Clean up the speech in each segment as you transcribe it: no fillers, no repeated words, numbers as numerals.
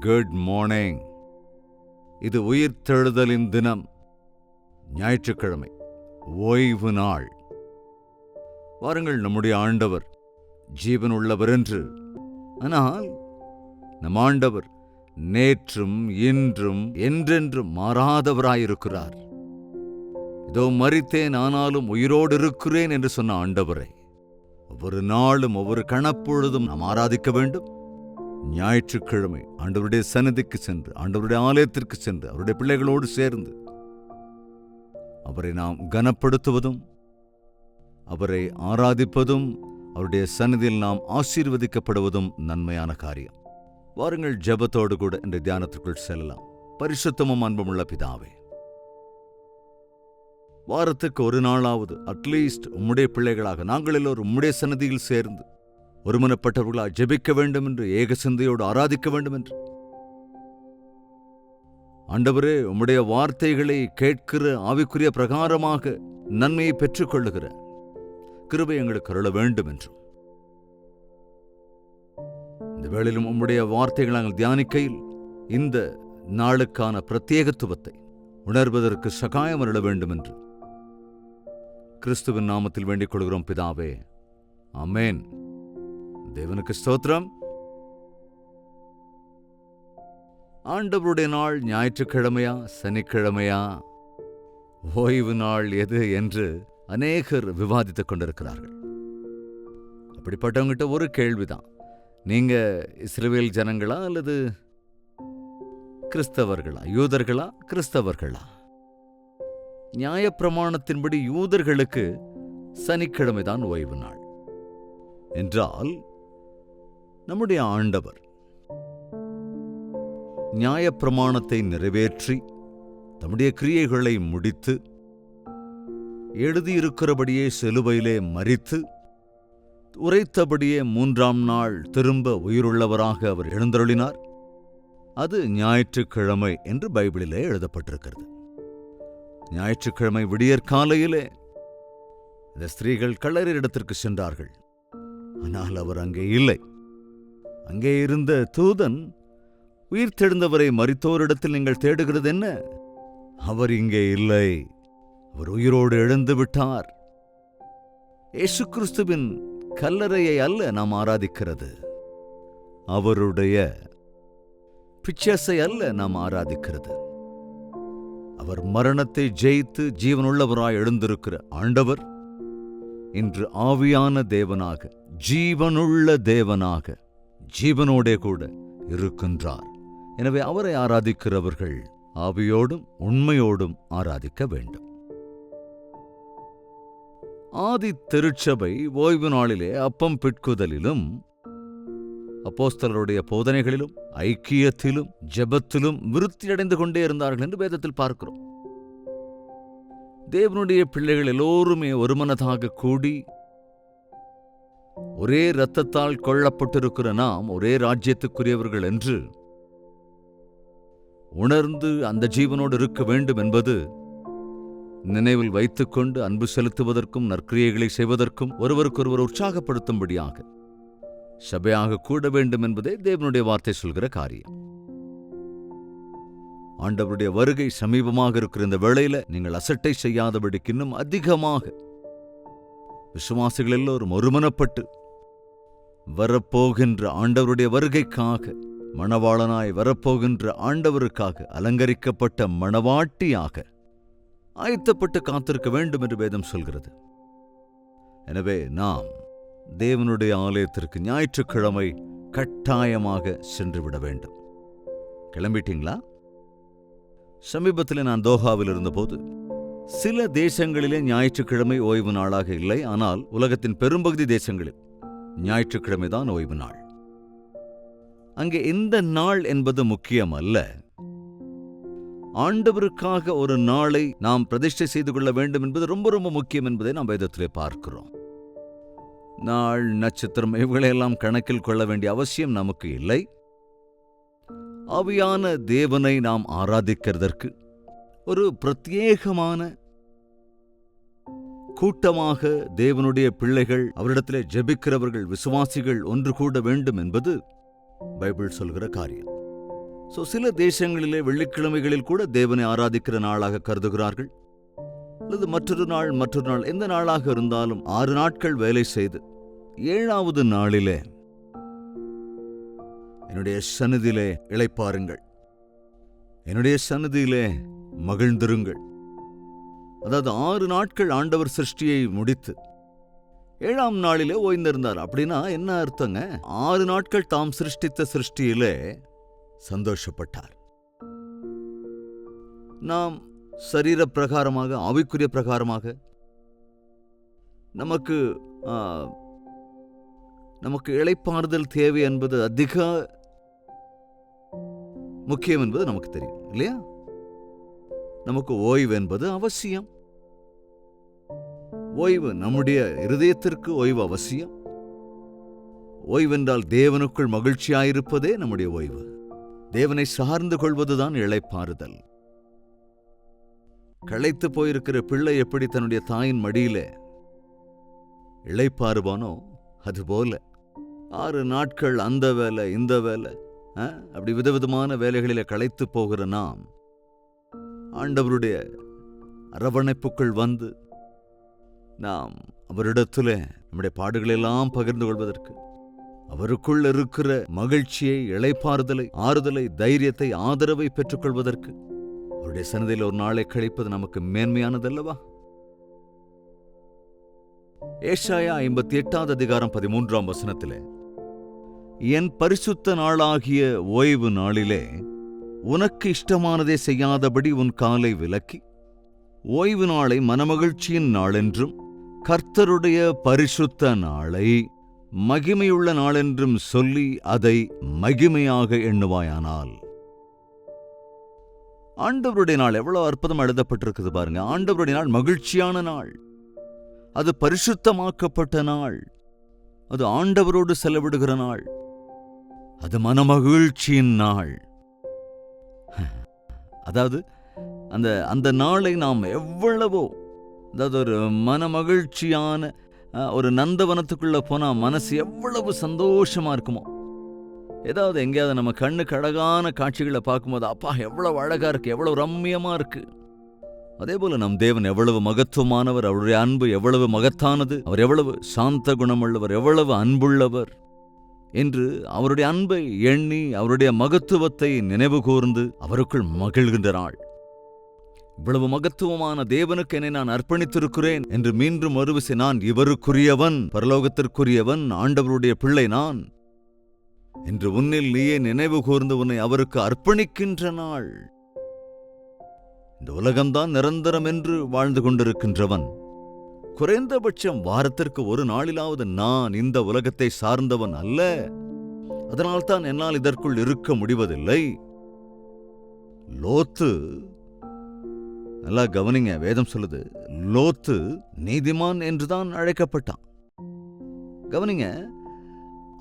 Good morning. இது உயிர்த்தெழுதலின் தினம், ஞாயிற்றுக்கிழமை, ஓய்வு நாள். வாருங்கள், நம்முடைய ஆண்டவர் ஜீவன் உள்ளவர் என்று. ஆனால் நம் ஆண்டவர் நேற்றும் இன்றும் என்றென்றும் மாறாதவராயிருக்கிறார். இதோ மரித்தேன், ஆனாலும் உயிரோடு இருக்கிறேன் என்று சொன்ன ஆண்டவரை ஒவ்வொரு நாளும் ஒவ்வொரு கணப்பொழுதும் நாம் ஆராதிக்க வேண்டும். ஞாயிற்றுக்கிழமை ஆண்டவருடைய சந்நிதிக்கு சென்று, ஆண்டவருடைய ஆலயத்திற்கு சென்று, அவருடைய பிள்ளைகளோடு சேர்ந்து அவரை நாம் கனப்படுத்துவதும், அவரை ஆராதிப்பதும், அவருடைய சந்நிதியில் நாம் ஆசீர்வதிக்கப்படுவதும் நன்மையான காரியம். வாருங்கள், ஜெபத்தோடு கூட இந்த தியானத்திற்குள் செல்லலாம். பரிசுத்தமும் அன்புமுள்ள பிதாவே, வாரத்துக்கு ஒரு நாளாவது அட்லீஸ்ட் உம்முடைய பிள்ளைகளாக நாங்கள் எல்லோரும் உம்முடைய சந்நிதியில் சேர்ந்து ஒருமனப்பட்டவர்களாக ஜெபிக்க வேண்டும் என்று, ஏக சிந்தையோடு ஆராதிக்க வேண்டும் என்று. ஆண்டவரே, உம்முடைய வார்த்தைகளை கேட்கிற ஆவிக்குரிய பிரகாரமாக நன்மையை பெற்றுக்கொள்ளுகிற கிருபை எங்களுக்கு அருள வேண்டும் என்றும், இந்த வேளையிலும் உம்முடைய வார்த்தைகளை நாங்கள் தியானிக்கையில் இந்த நாளுக்கான பிரத்யேகத்துவத்தை உணர்வதற்கு சகாயம் அருள வேண்டும் என்று கிறிஸ்துவின் நாமத்தில் வேண்டிக் கொள்கிறோம் பிதாவே, ஆமென். தேவனுக்கு ஸ்தோத்திரம். ஆண்டவருடைய நாள் ஞாயிற்றுக்கிழமையா சனிக்கிழமையா, ஓய்வு நாள் எது என்று அநேகர் விவாதித்துக் கொண்டிருக்கிறார்கள். அப்படிப்பட்டவங்கிட்ட ஒரு கேள்விதான், நீங்க இஸ்ரவேல் ஜனங்களா அல்லது கிறிஸ்தவர்களா? யூதர்களா கிறிஸ்தவர்களா? நியாயப்பிரமாணத்தின்படி யூதர்களுக்கு சனிக்கிழமைதான் ஓய்வு நாள் என்றால், நம்முடைய ஆண்டவர் நியாயப்பிரமாணத்தை நிறைவேற்றி தம்முடைய கிரியைகளை முடித்து எழுதியிருக்கிறபடியே சிலுவையிலே மரித்து உரைத்தபடியே 3ஆம் நாள் திரும்ப உயிருள்ளவராக அவர் எழுந்தருளினார். அது ஞாயிற்றுக்கிழமை என்று பைபிளிலே எழுதப்பட்டிருக்கிறது. ஞாயிற்றுக்கிழமை விடியற்காலையிலே இந்த ஸ்திரீகள் கல்லறையிடத்திற்கு சென்றார்கள். ஆனால் அவர் அங்கே இல்லை. அங்கே இருந்த தூதன், உயிர்த்தெழுந்தவரை மரித்தோரிடத்தில் நீங்கள் தேடுகிறது என்ன? அவர் இங்கே இல்லை, அவர் உயிரோடு எழுந்து விட்டார். இயேசு கிறிஸ்துவின் கல்லறையை அல்ல நாம் ஆராதிக்கிறது, அவருடைய பிச்சர்ஸை அல்ல நாம் ஆராதிக்கிறது. அவர் மரணத்தை ஜெயித்து ஜீவனுள்ளவராய் எழுந்திருக்கிற ஆண்டவர் இன்று ஆவியான தேவனாக, ஜீவனுள்ள தேவனாக, ஜீவனோடே கூட இருக்கின்றார். எனவே அவரை ஆராதிக்கிறவர்கள் ஆவியோடும் உண்மையோடும் ஆராதிக்க வேண்டும். ஆதி திருச்சபை ஓய்வு நாளிலே அப்பம் பிட்குதலிலும், அப்போஸ்தலருடைய போதனைகளிலும், ஐக்கியத்திலும், ஜெபத்திலும் விருத்தியடைந்து கொண்டே இருந்தார்கள் என்று வேதத்தில் பார்க்கிறோம். தேவனுடைய பிள்ளைகள் எல்லோருமே ஒருமனதாக கூடி ஒரே இரத்தத்தால் கொள்ளப்பட்டிருக்கிற நாம் ஒரே ராஜ்யத்துக்குரியவர்கள் என்று உணர்ந்து அந்த ஜீவனோடு இருக்க வேண்டும் என்பது நினைவில் வைத்துக்கொண்டு அன்பு செலுத்துவதற்கும் நற்கிரியைகளை செய்வதற்கும் ஒருவருக்கொருவர் உற்சாகப்படுத்தும்படியாக சபையாக கூட வேண்டும் என்பதே தேவனுடைய வார்த்தை சொல்கிற காரியம். ஆண்டவருடைய வருகை சமீபமாக இருக்கிற இந்த வேளையில நீங்கள் அசட்டை செய்யாதபடிக்கு இன்னும் அதிகமாக விசுவாசிகள் எல்லோரும் ஒருமனப்பட்டு வரப்போகின்ற ஆண்டவருடைய வருகைக்காக, மணவாளனாய் வரப்போகின்ற ஆண்டவருக்காக அலங்கரிக்கப்பட்ட மணவாட்டியாக ஆயத்தப்பட்டு காத்திருக்க வேண்டும் என்று வேதம் சொல்கிறது. எனவே நாம் தேவனுடைய ஆலயத்திற்கு ஞாயிற்றுக்கிழமை கட்டாயமாக சென்றுவிட வேண்டும். கிளம்பிட்டீங்களா? சமீபத்தில் நான் தோஹாவில் இருந்தபோது சில தேசங்களிலே ஞாயிற்றுக்கிழமை ஓய்வு நாளாக இல்லை, ஆனால் உலகத்தின் பெரும்பகுதி தேசங்களில் ஞாயிற்றுக்கிழமைதான் ஓய்வு நாள். அங்கே இந்த நாள் என்பது முக்கியம் அல்ல, ஆண்டவருக்காக ஒரு நாளை நாம் பிரதிஷ்டை செய்து கொள்ள வேண்டும் என்பது ரொம்ப ரொம்ப முக்கியம் என்பதை நாம் வேதத்திலே பார்க்கிறோம். நாள், நட்சத்திரம் இவைகளையெல்லாம் கணக்கில் கொள்ள வேண்டிய அவசியம் நமக்கு இல்லை. ஆவியான தேவனை நாம் ஆராதிக்கிறதற்கு ஒரு பிரத்யேகமான கூட்டமாக தேவனுடைய பிள்ளைகள், அவரிடத்திலே ஜெபிக்கிறவர்கள், விசுவாசிகள் ஒன்று கூட வேண்டும் என்பது பைபிள் சொல்கிற காரியம். சில தேசங்களிலே வெள்ளிக்கிழமைகளில் கூட தேவனை ஆராதிக்கிற நாளாக கருதுகிறார்கள். அல்லது மற்றொரு நாள் எந்த நாளாக இருந்தாலும் 6 நாட்கள் வேலை செய்து 7வது நாளிலே என்னுடைய சந்நிதியிலே இளைப்பாருங்கள், என்னுடைய சந்நிதியிலே மகிழ்ந்திருங்கள். அதாவது 6 நாட்கள் ஆண்டவர் சிருஷ்டியை முடித்து 7ஆம் நாளிலே ஓய்ந்திருந்தார். அப்படின்னா என்ன அர்த்தங்க? 6 நாட்கள் தாம் சிருஷ்டித்த சிருஷ்டியிலே சந்தோஷப்பட்டார். நாம் சரீர பிரகாரமாக, ஆவிக்குரிய பிரகாரமாக நமக்கு இளைப்பாறுதல் தேவை என்பது அதிக முக்கியம் என்பது நமக்கு தெரியும் இல்லையா? நமக்கு ஓய்வு என்பது அவசியம். ஓய்வு, நம்முடைய இருதயத்திற்கு ஓய்வு அவசியம். ஓய்வென்றால் தேவனுக்குள் மகிழ்ச்சியாயிருப்பதே நம்முடைய ஓய்வு. தேவனை சார்ந்து கொள்வதுதான் இளைப்பாறுதல். களைத்து போயிருக்கிற பிள்ளை எப்படி தன்னுடைய தாயின் மடியில இளைப்பாறுவானோ அதுபோல 6 நாட்கள் அந்த வேலை இந்த வேலை, அப்படி விதவிதமான வேலைகளில களைத்து போகிற நாம் ஆண்டவருடைய அரவணைப்புக்குள் வந்து நாம் அவரிடத்துல நம்முடைய பாடுகளெல்லாம் பகிர்ந்து கொள்வதற்கு, அவருக்குள் இருக்கிற மகிழ்ச்சியை, இளைப்பாறுதலை, ஆறுதலை, தைரியத்தை, ஆதரவை பெற்றுக்கொள்வதற்கு அவருடைய சன்னதியில் ஒரு நாளை கழிப்பது நமக்கு மேன்மையானதல்லவா? ஏசாயா 58வது அதிகாரம் 13ஆம் வசனத்திலே, என் பரிசுத்த நாளாகிய ஓய்வு நாளிலே உனக்கு இஷ்டமானதை செய்யாதபடி உன் காலை விலக்கி ஓய்வு நாளை மனமகிழ்ச்சியின் நாளென்றும் கர்த்தருடைய பரிசுத்த நாளை மகிமையுள்ள நாளென்றும் சொல்லி அதை மகிமையாக எண்ணுவாயானால். ஆண்டவருடைய நாள் எவ்வளவு அற்புதம் எழுதப்பட்டிருக்குது பாருங்க. ஆண்டவருடைய நாள் மகிழ்ச்சியான நாள், அது பரிசுத்தமாக்கப்பட்ட நாள், அது ஆண்டவரோடு செலவிடுகிற நாள், அது மனமகிழ்ச்சியின் நாள். அதாவது அந்த நாளை நாம் எவ்வளவோ, அதாவது ஒரு மனமகிழ்ச்சியான ஒரு நந்தவனத்துக்குள்ள போனா மனசு எவ்வளவு சந்தோஷமா இருக்குமோ. ஏதாவது எங்கேயாவது நம்ம கண்ணுக்கு அழகான காட்சிகளை பார்க்கும்போது அப்பா எவ்வளவு அழகா இருக்கு, எவ்வளவு ரம்மியமா இருக்கு. அதே போல நம் தேவன் எவ்வளவு மகத்துவமானவர், அவருடைய அன்பு எவ்வளவு மகத்தானது, அவர் எவ்வளவு சாந்த குணமுள்ளவர், எவ்வளவு அன்புள்ளவர் என்று அவருடைய அன்பை எண்ணி அவருடைய மகத்துவத்தை நினைவு கூர்ந்து அவருக்குள் மகிழ்கின்ற நாள். இவ்வளவு மகத்துவமான தேவனுக்கு என்னை நான் அர்ப்பணித்திருக்கிறேன் என்று மீண்டும் ஒருவிசை நான் இவருக்குரியவன், பரலோகத்திற்குரியவன், ஆண்டவருடைய பிள்ளை நான் என்று உன்னில் நீயே நினைவு கூர்ந்து உன்னை அவருக்கு அர்ப்பணிக்கின்ற நாள். இந்த உலகம்தான் நிரந்தரம் என்று வாழ்ந்து கொண்டிருக்கின்றவன் குறைந்தபட்சம் வாரத்திற்கு ஒரு நாளிலாவது நான் இந்த உலகத்தை சார்ந்தவன் அல்ல, அதனால்தான் என்னால் இதற்குள் இருக்க முடிவதில்லை. லோத்து, நல்லா கவனிங்க, வேதம் சொல்லுது லோத்து நீதிமான் என்றுதான் அழைக்கப்பட்டான். கவனிங்க,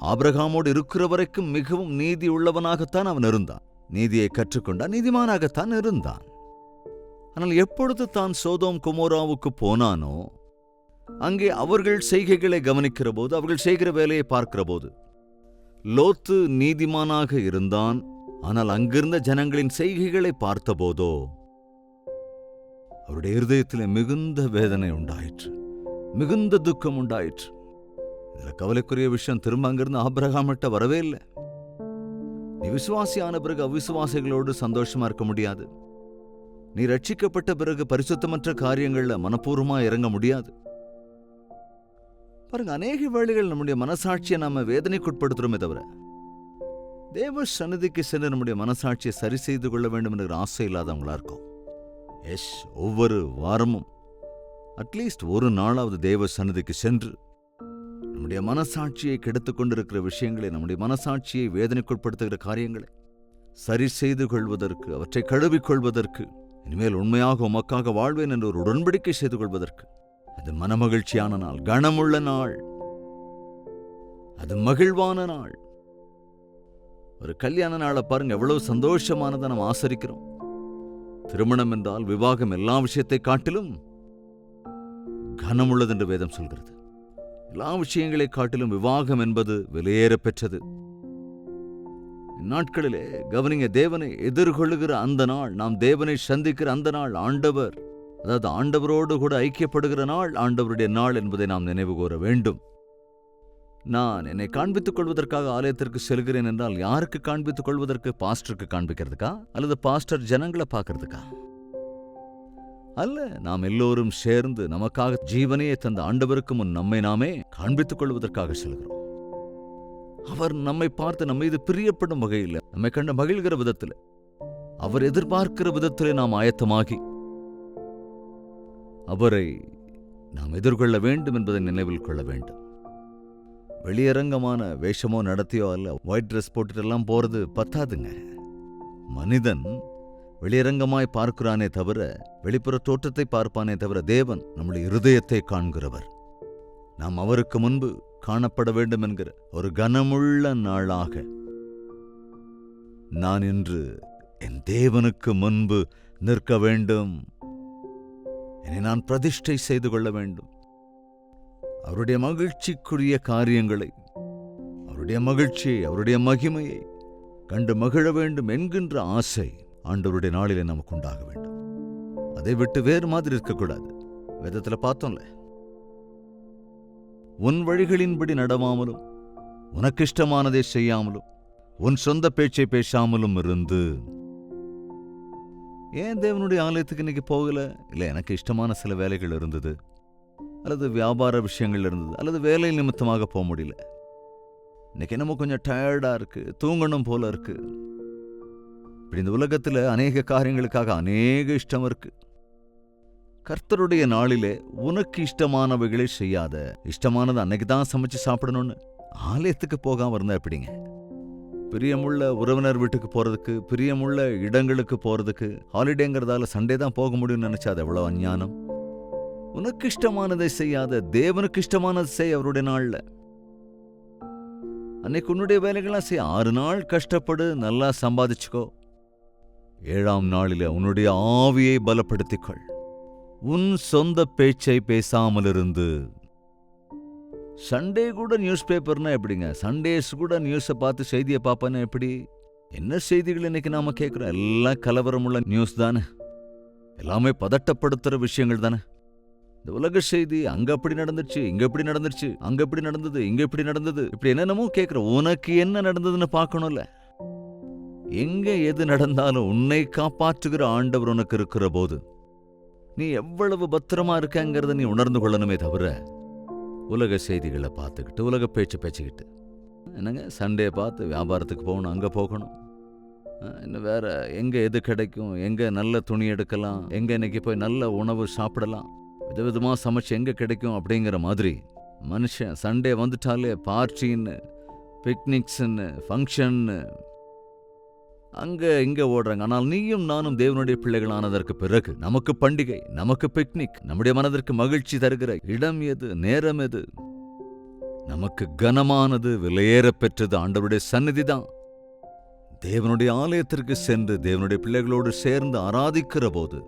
ஆபிரகாமோடு இருக்கிற வரைக்கும் மிகவும் நீதி உள்ளவனாகத்தான் அவன் இருந்தான், நீதியை கற்றுக்கொண்டான், நீதிமானாகத்தான் இருந்தான். ஆனால் எப்பொழுது தான் சோதோம் கொமோராவுக்கு போனானோ அங்கே அவர்கள் செய்கைகளை கவனிக்கிற போது, அவர்கள் செய்கிற வேலையை பார்க்கிற போது லோத்து நீதிமானாக இருந்தான். ஆனால் அங்கிருந்த ஜனங்களின் செய்கைகளை பார்த்தபோதோ அவருடைய இருதயத்தில் மிகுந்த வேதனை உண்டாயிற்று, மிகுந்த துக்கம் உண்டாயிற்று. இதுல கவலைக்குரிய விஷயம், திரும்ப அங்கிருந்து ஆபிரகாமிட்ட வரவே இல்லை. நீ விசுவாசியான பிறகு அவிசுவாசிகளோடு சந்தோஷமா இருக்க முடியாது. நீ ரட்சிக்கப்பட்ட பிறகு பரிசுத்தமற்ற காரியங்கள்ல மனப்பூர்வமா இறங்க முடியாது. பாருங்க, அநேக வேளைகள் நம்முடைய மனசாட்சியை நாம வேதனைக்குட்படுத்துறோமே தவிர தேவ சந்நிதிக்கு சென்று நம்முடைய மனசாட்சியை சரி செய்து கொள்ள வேண்டும் என்கிற ஆசை இல்லாதவங்களா இருக்கும். ஒவ்வொரு வாரமும் அட்லீஸ்ட் ஒரு நாளாவது தேவ சந்நிதிக்கு சென்று நம்முடைய மனசாட்சியை கெடுத்துக் கொண்டிருக்கிற விஷயங்களை, நம்முடைய மனசாட்சியை வேதனைக்குட்படுத்துகிற காரியங்களை சரி செய்து கொள்வதற்கு, அவற்றை கழுவிக்கொள்வதற்கு, இனிமேல் உண்மையாக உமக்காக வாழ்வேன் என்று ஒரு உடன்படிக்கை செய்து கொள்வதற்கு, அது மனமகிழ்ச்சியான நாள், கனமுள்ள நாள், அது மகிழ்வான நாள். ஒரு கல்யாண நாளை பாருங்க, எவ்வளவு சந்தோஷமானதை நாம் ஆசரிக்கிறோம். திருமணம் என்றால் விவாகம் எல்லா விஷயத்தை காட்டிலும் கனமுள்ளது என்று வேதம் சொல்கிறது. எல்லா விஷயங்களை காட்டிலும் விவாகம் என்பது விலையேற பெற்றது. நாட்களிலே கவனிங்க, தேவனை எதிர்கொள்ளுகிற அந்த நாள், நாம் தேவனை சந்திக்கிற அந்த நாள், ஆண்டவர், அதாவது ஆண்டவரோடு கூட ஐக்கியப்படுகிற நாள் ஆண்டவருடைய நாள் என்பதை நாம் நினைவு கூற வேண்டும். நான் என்னை காண்பித்துக் கொள்வதற்காக ஆலயத்திற்கு செல்கிறேன் என்றால் யாருக்கு காண்பித்துக் கொள்வதற்கு? பாஸ்டருக்கு காண்பிக்கிறதுக்கா அல்லது பாஸ்டர் ஜனங்களை பார்க்கறதுக்கா? அல்ல, நாம் எல்லோரும் சேர்ந்து நமக்காக ஜீவனையே தந்த ஆண்டவருக்கு முன் நம்மை நாமே காண்பித்துக் கொள்வதற்காக செல்கிறோம். அவர் நம்மை பார்த்து நம்ம மீது பிரியப்படும் வகையில், நம்மை கண்டு மகிழ்கிற விதத்தில், அவர் எதிர்பார்க்கிற விதத்திலே நாம் ஆயத்தமாகி அவரை நாம் எதிர்கொள்ள வேண்டும் என்பதை நினைவில் கொள்ள வேண்டும். வெளியரங்கமான வேஷமோ நடத்தியோ அல்ல, ஒயிட் ட்ரெஸ் போட்டுட்டெல்லாம் போறது பத்தாதுங்க. மனிதன் வெளியரங்கமாய் பார்க்கிறானே தவிர, வெளிப்புற தோற்றத்தை பார்ப்பானே தவிர, தேவன் நம்முடைய இருதயத்தை காண்கிறவர். நாம் அவருக்கு முன்பு காணப்பட வேண்டும் என்கிற ஒரு கனமுள்ள நாளாக நான் இன்று என் தேவனுக்கு முன்பு நிற்க வேண்டும். என்னை நான் பிரதிஷ்டை செய்து கொள்ள வேண்டும். அவருடைய மகிழ்ச்சிக்குரிய காரியங்களை, அவருடைய மகிழ்ச்சியை, அவருடைய மகிமையை கண்டு மகிழ வேண்டும் என்கின்ற ஆசை ஆண்டவருடைய நாளிலே நமக்கு உண்டாக வேண்டும். அதை விட்டு வேறு மாதிரி இருக்கக்கூடாது. வேதத்தில் பார்த்தோம்ல, உன் வழிகளின்படி நடவாமலும் உனக்கு இஷ்டமானதை செய்யாமலும் உன் சொந்த பேச்சை பேசாமலும் இருந்து. ஏன் தேவனுடைய ஆலயத்துக்கு இன்னைக்கு போகல? இல்லை, எனக்கு இஷ்டமான சில வேலைகள் இருந்தது, அல்லது வியாபார விஷயங்கள் இருந்தது, அல்லது வேலை நிமித்தமாக போக முடியல. இன்னைக்கு என்னமோ கொஞ்சம் டயர்டா இருக்கு, தூங்கணும் போல இருக்கு. இப்படி இந்த உலகத்தில் அநேக காரியங்களுக்காக அநேக இஷ்டம் இருக்கு. கர்த்தருடைய நாளிலே உனக்கு இஷ்டமானவைகளை செய்யாத, இஷ்டமானது அன்னைக்கு தான் சமைச்சு சாப்பிடணும்னு ஆலயத்துக்கு போகாம இருந்தா எப்படிங்க? பிரியமுள்ள உறவினர் வீட்டுக்கு போறதுக்கு, பிரியமுள்ள இடங்களுக்கு போறதுக்கு, ஹாலிடேங்கிறதால சண்டே தான் போக முடியும்னு நினைச்சா அது எவ்வளவு அஞ்ஞானம். உனக்கு இஷ்டமானதை செய்யாத, தேவனுக்கு இஷ்டமானது செய் அவருடைய நாள்ல. அன்னைக்கு உன்னுடைய வேலைகள்லாம் செய்ய. 6 நாள் கஷ்டப்படு, நல்லா சம்பாதிச்சுக்கோ. 7ஆம் நாளில உன்னுடைய ஆவியை பலப்படுத்திக்கொள். உன் சொந்த பேச்சை பேசாமல் இருந்து. சண்டே கூட நியூஸ் பேப்பர்னா எப்படிங்க? சண்டேஸ் கூட நியூஸை பார்த்து செய்தியை பார்ப்பேன்னா எப்படி? என்ன செய்திகள் இன்னைக்கு நாம கேட்கிறோம்? எல்லாம் கலவரமுள்ள நியூஸ் தானே, எல்லாமே பதட்டப்படுத்துற விஷயங்கள் தானே. இந்த உலக செய்தி, அங்க அப்படி நடந்துச்சு, இங்க எப்படி நடந்துச்சு, அங்க எப்படி நடந்தது, இங்க எப்படி நடந்தது, இப்படி என்னென்னமோ கேட்கிறோம். உனக்கு என்ன நடந்ததுன்னு பார்க்கணும்ல. எங்க எது நடந்தாலும் உன்னை காப்பாற்றுகிற ஆண்டவர் உனக்கு இருக்கிற போது நீ எவ்வளவு பத்திரமா இருக்கங்கிறத நீ உணர்ந்து கொள்ளணுமே தவிர, உலக செய்திகளை பார்த்துக்கிட்டு, உலக பேச்சு பேச்சுக்கிட்டு, என்னங்க சண்டே பார்த்து வியாபாரத்துக்கு போகணும், அங்கே போகணும், இன்னும் வேற எங்கே எது கிடைக்கும், எங்கே நல்ல துணி எடுக்கலாம், எங்கே இன்னைக்கு போய் நல்ல உணவு சாப்பிடலாம், விதவிதமாக சமைச்சு எங்கே கிடைக்கும் அப்படிங்கிற மாதிரி மனுஷன் சண்டே வந்துட்டாலே பார்ட்டின்னு, பிக்னிக்ஸ்ன்னு, ஃபங்க்ஷன்னு அங்கே இங்கே ஓடுறாங்க. ஆனால் நீயும் நானும் தேவனுடைய பிள்ளைகளானதற்கு பிறகு நமக்கு பண்டிகை, நமக்கு பிக்னிக், நம்முடைய மனதிற்கு மகிழ்ச்சி தருகிற இடம் எது, நேரம் எது? நமக்கு கனமானது, விலையேற பெற்றது ஆண்டவருடைய சந்நிதி தான். தேவனுடைய ஆலயத்திற்கு சென்று தேவனுடைய பிள்ளைகளோடு சேர்ந்து ஆராதிக்கிற போது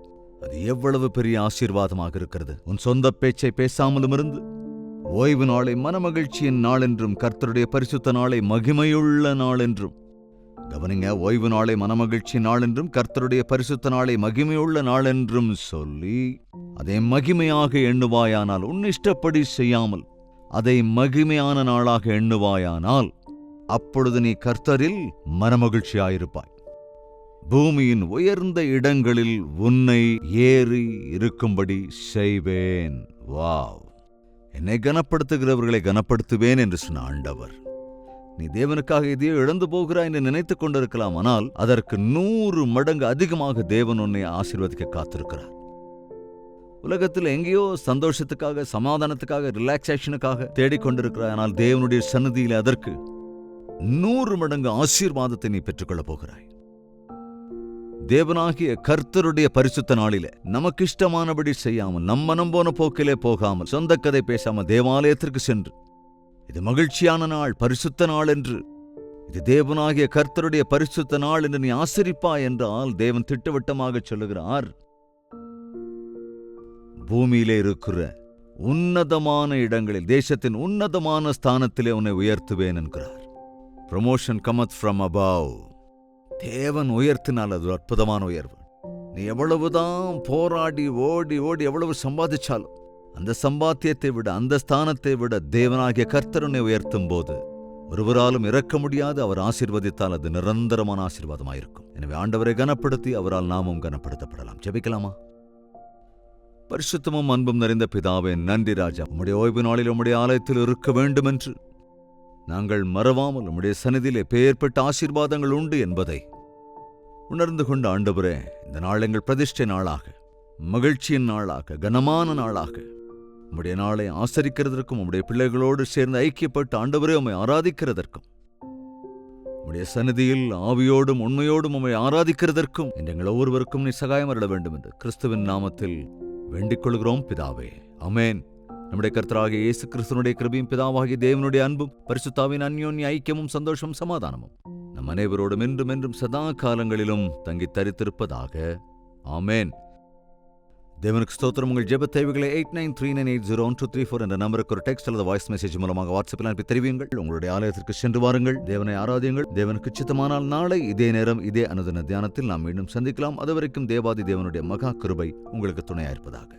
அது எவ்வளவு பெரிய ஆசீர்வாதமாக இருக்கிறது. உன் சொந்த பேச்சை பேசாமலும் இருந்து ஓய்வு நாளை மனமகிழ்ச்சியின் நாள் என்றும், கர்த்தருடைய பரிசுத்த நாளை மகிமையுள்ள நாள் என்றும். கவனிங்க, ஓய்வு நாளை மனமகிழ்ச்சி நாள் என்றும், கர்த்தருடைய பரிசுத்த நாளை மகிமையுள்ள நாள் என்றும் சொல்லி அதை மகிமையாக எண்ணுவாயானால், உன் இஷ்டப்படி செய்யாமல் அதை மகிமையான நாளாக எண்ணுவாயானால், அப்பொழுது நீ கர்த்தரில் மனமகிழ்ச்சியாயிருப்பாய். பூமியின் உயர்ந்த இடங்களில் உன்னை ஏறி இருக்கும்படி செய்வேன். வாவ்! என்னை கனப்படுத்துகிறவர்களை கனப்படுத்துவேன் என்று சொன்ன ஆண்டவர். நீ தேவனுக்காக எதையோ இழந்து போகிறாய் என்று நினைத்துக் கொண்டிருக்கலாம். ஆனால் அதற்கு 100 மடங்கு அதிகமாக தேவன் உன்னை ஆசீர்வதிக்க காத்திருக்கிறார். உலகத்தில் எங்கேயோ சந்தோஷத்துக்காக, சமாதானத்துக்காக, ரிலாக்ஸேஷனுக்காக தேடிக்கொண்டிருக்கிறாய். ஆனால் தேவனுடைய சந்நிதியில் அதற்கு 100 மடங்கு ஆசீர்வாதத்தை நீ பெற்றுக்கொள்ளப் போகிறாய். தேவனாகிய கர்த்தருடைய பரிசுத்த நாளிலே நமக்கு இஷ்டமானபடி செய்யாமல், நம் மனம் போன போக்கிலே போகாமல், சொந்த கதை பேசாமல் தேவாலயத்திற்கு சென்று, இது மகிழ்ச்சியான நாள், பரிசுத்த நாள் என்று, இது தேவனாகிய கர்த்தருடைய பரிசுத்த நாள் என்று நீ ஆசரிப்பாய் என்றால், தேவன் திட்டவட்டமாக சொல்லுகிறார், பூமியிலே இருக்கிற உன்னதமான இடங்களில், தேசத்தின் உன்னதமான ஸ்தானத்திலே உன்னை உயர்த்துவேன் என்கிறார். Promotion cometh from above. தேவன் உயர்த்தினால் அது ஒரு அற்புதமான உயர்வு. நீ எவ்வளவுதான் போராடி ஓடி ஓடி எவ்வளவு சம்பாதிச்சாலும் அந்த சம்பாத்தியத்தை விட, அந்த ஸ்தானத்தை விட தேவனாகிய கர்த்தரனை உயர்த்தும் போது ஒருவராலும் இறக்க முடியாது. அவர் ஆசீர்வதித்தால் அது நிரந்தரமான ஆசீர்வாதமாயிருக்கும். எனவே ஆண்டவரை கனப்படுத்தி அவரால் நாமும் கனப்படுத்தப்படலாம். ஜெபிக்கலாமா? பரிசுத்தமும் அன்பும் நிறைந்த பிதாவே, நன்றி ராஜா. உம்முடைய ஓய்வு நாளில் உம்முடைய ஆலயத்தில் இருக்க வேண்டும் என்று நாங்கள் மறவாமல் உம்முடைய சந்நிதியிலே பெயர்பட்ட ஆசீர்வாதங்கள் உண்டு என்பதை உணர்ந்து கொண்ட ஆண்டவரே, இந்த நாள் எங்கள் பிரதிஷ்டை நாளாக, மகிழ்ச்சியின் நாளாக, கனமான நாளாக உம்முடைய நாளை ஆசரிக்கிறதற்கும், உம்முடைய பிள்ளைகளோடு சேர்ந்து ஐக்கியப்பட்டு ஆண்டவரே உம்மை ஆராதிக்கிறதற்கும், உம்முடைய சந்நிதியில் ஆவியோடும் உண்மையோடும் உம்மை ஆராதிக்கிறதற்கும் எங்கள் ஒவ்வொருவருக்கும் நீ சகாயம் அருள வேண்டும் என்று கிறிஸ்துவின் நாமத்தில் வேண்டிக் கொள்கிறோம் பிதாவே. ஆமென். நம்முடைய கர்த்தராகிய இயேசு கிறிஸ்துவினுடைய கிருபையும் பிதாவாகிய தேவனுடைய அன்பும் பரிசுத்தாவின் அந்யோன்ய ஐக்கியமும் சந்தோஷமும் சமாதானமும் நம் அனைவரோடும் என்றும் என்றும் சதா காலங்களிலும் தங்கி தரித்திருப்பதாக. ஆமென். தேவனுக்கு ஸ்தோத்திரம். உங்கள் ஜெப தேவைகளை 8939801234 என்ற நம்பருக்கு ஒரு டெக்ஸ்ட் அல்லது வாய்ஸ் மெசேஜ் மூலமாக வாட்ஸ்அப்பில் அனுப்பி தெரிவியுங்கள். உங்களுடைய ஆலயத்திற்கு சென்று வாருங்கள், தேவனை ஆராதியுங்கள். தேவனுக்கு சித்தமானால் நாளை இதே நேரம் இதே அனுதின தியானத்தில் நாம் மீண்டும் சந்திக்கலாம். அதுவரைக்கும் தேவாதி தேவனுடைய மகா கிருபை உங்களுக்கு துணையாயிருப்பதாக.